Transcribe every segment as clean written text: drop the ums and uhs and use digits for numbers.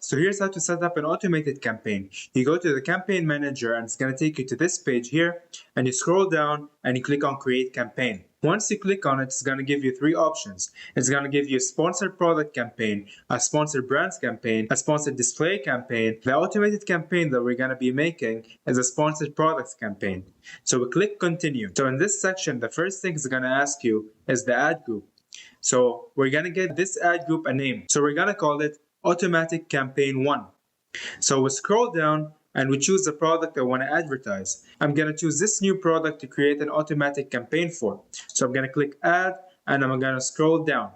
So here's how to set up an automated campaign. You go to the campaign manager and it's going to take you to this page here, and you scroll down and you click on create campaign. Once you click on it, it's going to give you three options. It's going to give you a sponsored product campaign, a sponsored brands campaign, a sponsored display campaign. The automated campaign that we're going to be making is a sponsored products campaign. So we click continue. So in this section, the first thing it's going to ask you is the ad group. So we're going to get this ad group a name. So we're going to call it Automatic Campaign 1. So we scroll down and we choose the product I want to advertise. I'm going to choose this new product to create an automatic campaign for. So I'm going to click add and I'm going to scroll down.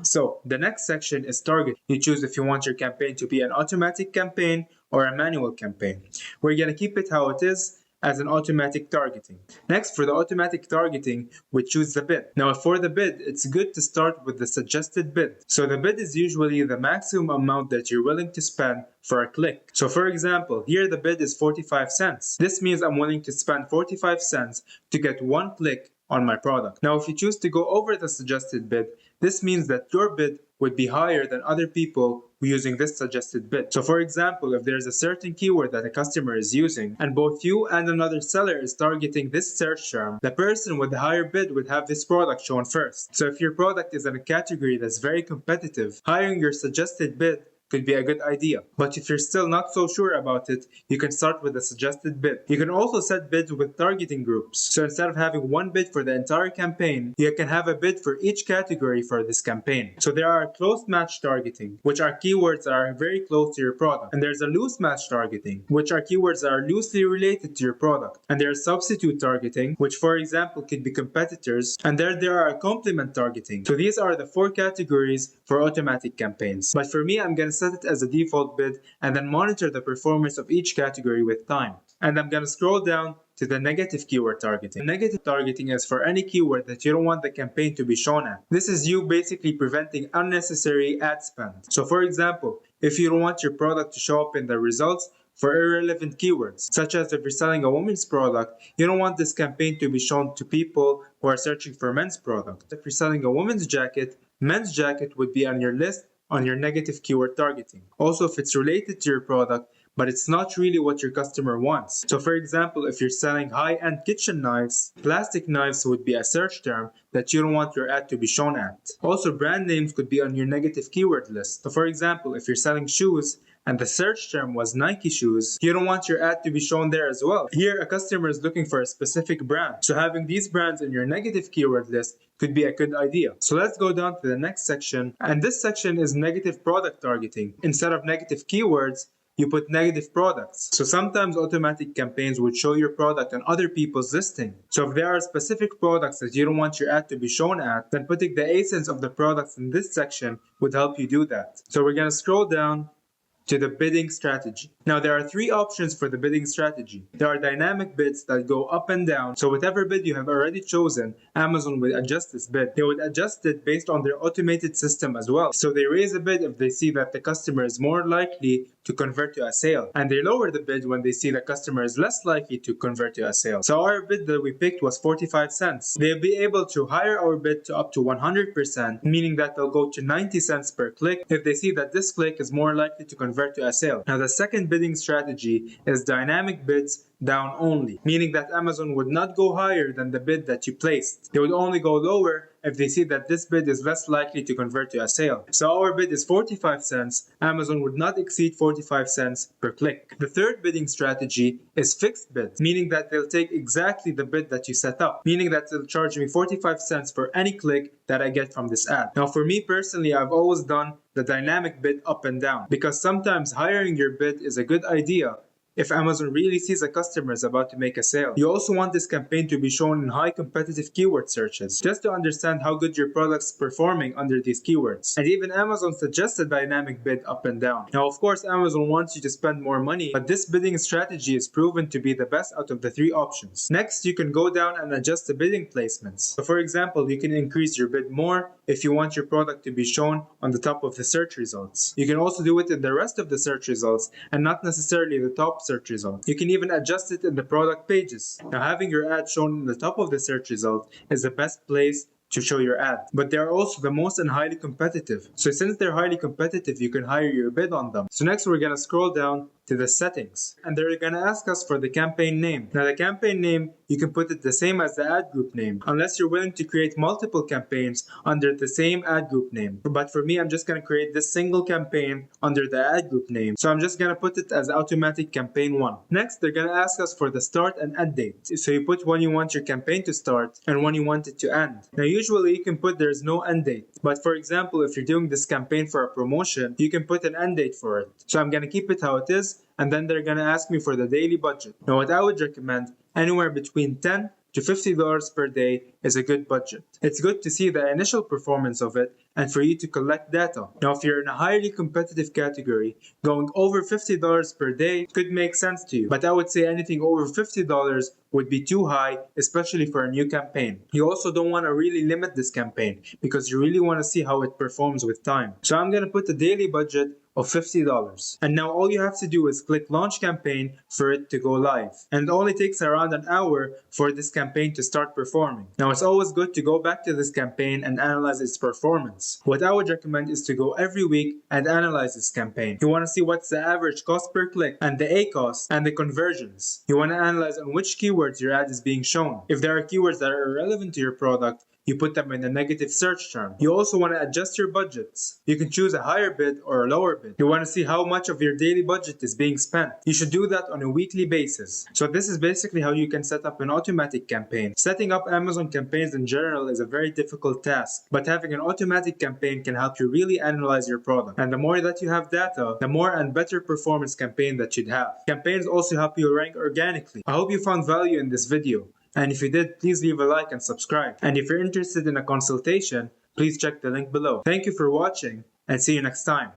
So the next section is target. You choose if you want your campaign to be an automatic campaign or a manual campaign. We're going to keep it how it is, as an automatic targeting. Next, for the automatic targeting, we choose the bid. Now for the bid, it's good to start with the suggested bid. So the bid is usually the maximum amount that you're willing to spend for a click. So for example, here the bid is 45 cents. This means I'm willing to spend 45 cents to get one click on my product. Now if you choose to go over the suggested bid, this means that your bid would be higher than other people using this suggested bid. So for example, if there's a certain keyword that a customer is using and both you and another seller is targeting this search term, the person with the higher bid would have this product shown first. So if your product is in a category that's very competitive, hiring your suggested bid could be a good idea. But if you're still not so sure about it, you can start with a suggested bid. You can also set bids with targeting groups. So instead of having one bid for the entire campaign, you can have a bid for each category for this campaign. So there are close match targeting, which are keywords that are very close to your product. And there's a loose match targeting, which are keywords that are loosely related to your product. And there's substitute targeting, which for example could be competitors. And there are complement targeting. So these are the four categories for automatic campaigns. But for me, I'm going to set it as a default bid and then monitor the performance of each category with time. And I'm going to scroll down to the negative keyword targeting. Negative targeting is for any keyword that you don't want the campaign to be shown at. This is you basically preventing unnecessary ad spend. So for example, if you don't want your product to show up in the results for irrelevant keywords, such as if you're selling a women's product, you don't want this campaign to be shown to people who are searching for men's product. If you're selling a women's jacket, men's jacket would be on your list on your negative keyword targeting. Also, if it's related to your product, but it's not really what your customer wants. So for example, if you're selling high-end kitchen knives, plastic knives would be a search term that you don't want your ad to be shown at. Also, brand names could be on your negative keyword list. So for example, if you're selling shoes, and the search term was Nike shoes, you don't want your ad to be shown there as well. Here, a customer is looking for a specific brand. So having these brands in your negative keyword list could be a good idea. So let's go down to the next section. And this section is negative product targeting. Instead of negative keywords, you put negative products. So sometimes automatic campaigns would show your product on other people's listing. So if there are specific products that you don't want your ad to be shown at, then putting the essence of the products in this section would help you do that. So we're going to scroll down to the bidding strategy. Now there are three options for the bidding strategy. There are dynamic bids that go up and down. So whatever bid you have already chosen, Amazon will adjust this bid. They would adjust it based on their automated system as well. So they raise a bid if they see that the customer is more likely to convert to a sale. And they lower the bid when they see the customer is less likely to convert to a sale. So our bid that we picked was 45 cents. They'll be able to higher our bid to up to 100%, meaning that they'll go to 90 cents per click if they see that this click is more likely to convert to a sale. Now the second bidding strategy is dynamic bids down only, meaning that Amazon would not go higher than the bid that you placed. They would only go lower if they see that this bid is less likely to convert to a sale. So our bid is 45 cents. Amazon would not exceed 45 cents per click. The third bidding strategy is fixed bids, meaning that they'll take exactly the bid that you set up, meaning that they'll charge me 45 cents for any click that I get from this ad. Now for me personally, I've always done the dynamic bid up and down because sometimes hiring your bid is a good idea if Amazon really sees a customer is about to make a sale. You also want this campaign to be shown in high competitive keyword searches, just to understand how good your product's performing under these keywords. And even Amazon suggests a dynamic bid up and down. Now of course Amazon wants you to spend more money, but this bidding strategy is proven to be the best out of the three options. Next, you can go down and adjust the bidding placements. So for example, you can increase your bid more if you want your product to be shown on the top of the search results. You can also do it in the rest of the search results and not necessarily the top search result. You can even adjust it in the product pages. Now having your ad shown in the top of the search result is the best place to show your ad. But they are also the most and highly competitive. So since they're highly competitive, you can hire your bid on them. So next we're gonna scroll down to the settings, and they're gonna ask us for the campaign name. Now the campaign name, you can put it the same as the ad group name, unless you're willing to create multiple campaigns under the same ad group name. But for me, I'm just gonna create this single campaign under the ad group name. So I'm just gonna put it as automatic campaign 1. Next, they're gonna ask us for the start and end date. So you put when you want your campaign to start and when you want it to end. Now usually you can put there's no end date, but for example, if you're doing this campaign for a promotion, you can put an end date for it. So I'm gonna keep it how it is, and then they're gonna ask me for the daily budget. Now what I would recommend, anywhere between $10 to $50 per day is a good budget. It's good to see the initial performance of it and for you to collect data. Now if you're in a highly competitive category, going over $50 per day could make sense to you, but I would say anything over $50 would be too high, especially for a new campaign. You also don't want to really limit this campaign because you really want to see how it performs with time. So I'm gonna put a daily budget of $50. And now all you have to do is click launch campaign for it to go live. And it only takes around an hour for this campaign to start performing. Now it's always good to go back to this campaign and analyze its performance. What I would recommend is to go every week and analyze this campaign. You want to see what's the average cost per click and the ACoS and the conversions. You want to analyze on which keywords your ad is being shown. If there are keywords that are irrelevant to your product, you put them in a negative search term. You also want to adjust your budgets. You can choose a higher bid or a lower bid. You want to see how much of your daily budget is being spent. You should do that on a weekly basis. So this is basically how you can set up an automatic campaign. Setting up Amazon campaigns in general is a very difficult task, but having an automatic campaign can help you really analyze your product. And the more that you have data, the more and better performance campaign that you'd have. Campaigns also help you rank organically. I hope you found value in this video. And if you did, please leave a like and subscribe. And if you're interested in a consultation, please check the link below. Thank you for watching and see you next time.